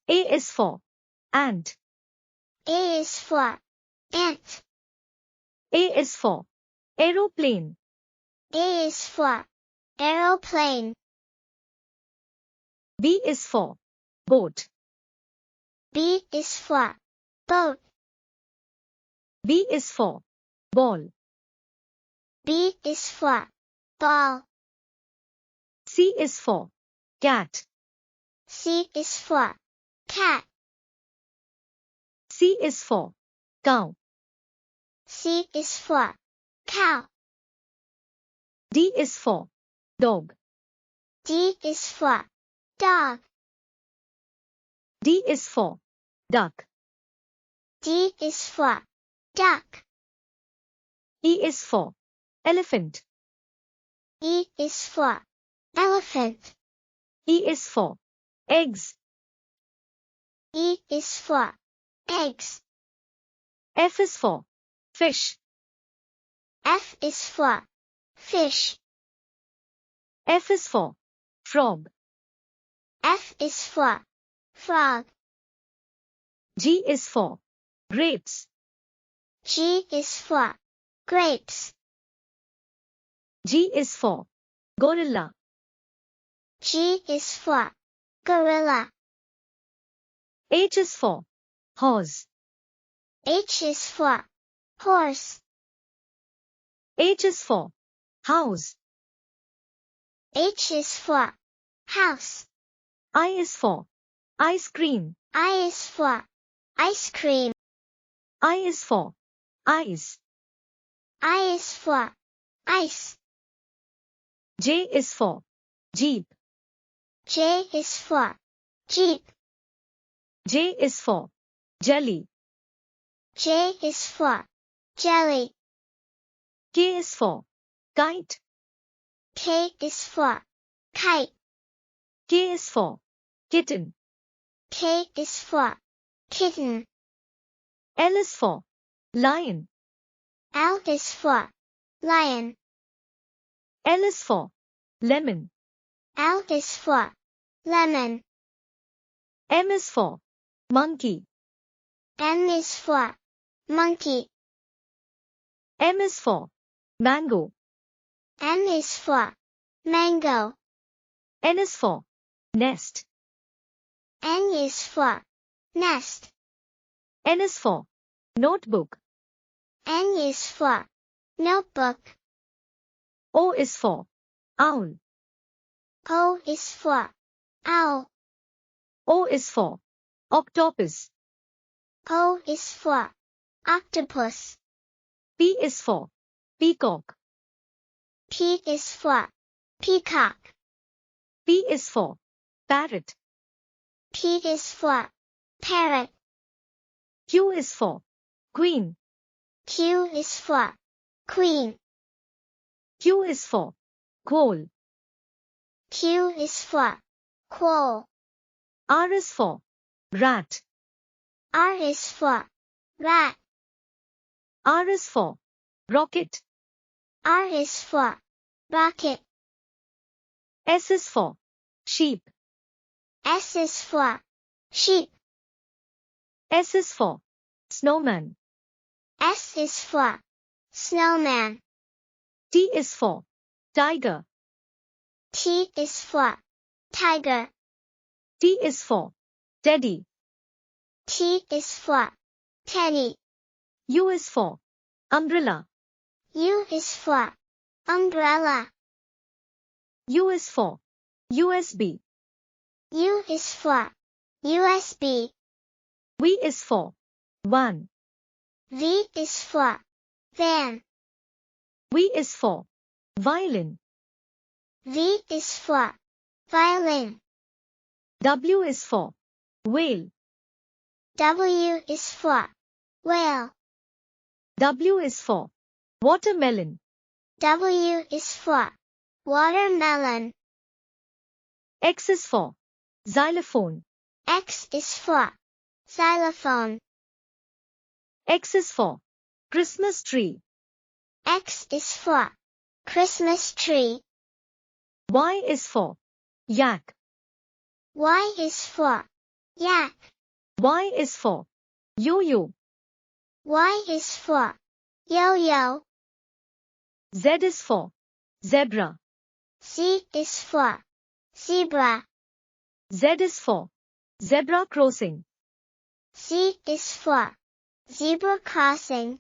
A is for ant. A is for ant. A is for aeroplane. A is for aeroplane. B is for boat. B is for boat. B is for ball. B is for ball. C is for cat. C is for cat. C is for cow. C is for cow. D is for dog. D is for dog. D is for duck. D is for duck. E is for elephant. E is for elephant. E is for eggs. E is for eggs. F is for fish. F is for fish. F is for frog. F is for frog. G is for grapes. G is for grapes. G is for gorilla. G is for gorilla. H is for horse. H is for horse. H is for house. H is for house. I is for ice cream. I is for ice cream. I is for ice. I is for ice. J is for jeep. J is for jeep. J is for jelly. J is for jelly. K is for kite. K is for kite. K is for kitten. K is for kitten. L is for lion. L is for lion. L is for lemon. L is for lemon. M is for monkey. M is for monkey. M is for mango. M is for mango. N is for nest. N is for nest. N is for notebook. N is for notebook. O is for owl. O is for owl. O is for octopus. O is for octopus. P is for peacock. P is for peacock. P is for parrot. P is for parrot. Q is for queen. Q is for queen. Q is for quoll. Q is for quoll. R is for rat. R is for rat. R is for rocket. R is for rocket. S is for sheep. S is for sheep. S is for snowman. S is for snowman. T is for tiger. T is for tiger. T is for teddy. T is for teddy. U is for umbrella. U is for umbrella. U is for USB. U is for USB. V is for van. V is for van. V is for violin. V is for violin. W is for whale. W is for whale. W is for watermelon. W is for watermelon. X is for xylophone. X is for xylophone. X is for Christmas tree. X is for Christmas tree. Y is for yak. Y is for yak. Y is for yo-yo. Y is for yo-yo. Z is for zebra. Z is for zebra. Z is for zebra crossing. Z is for zebra crossing.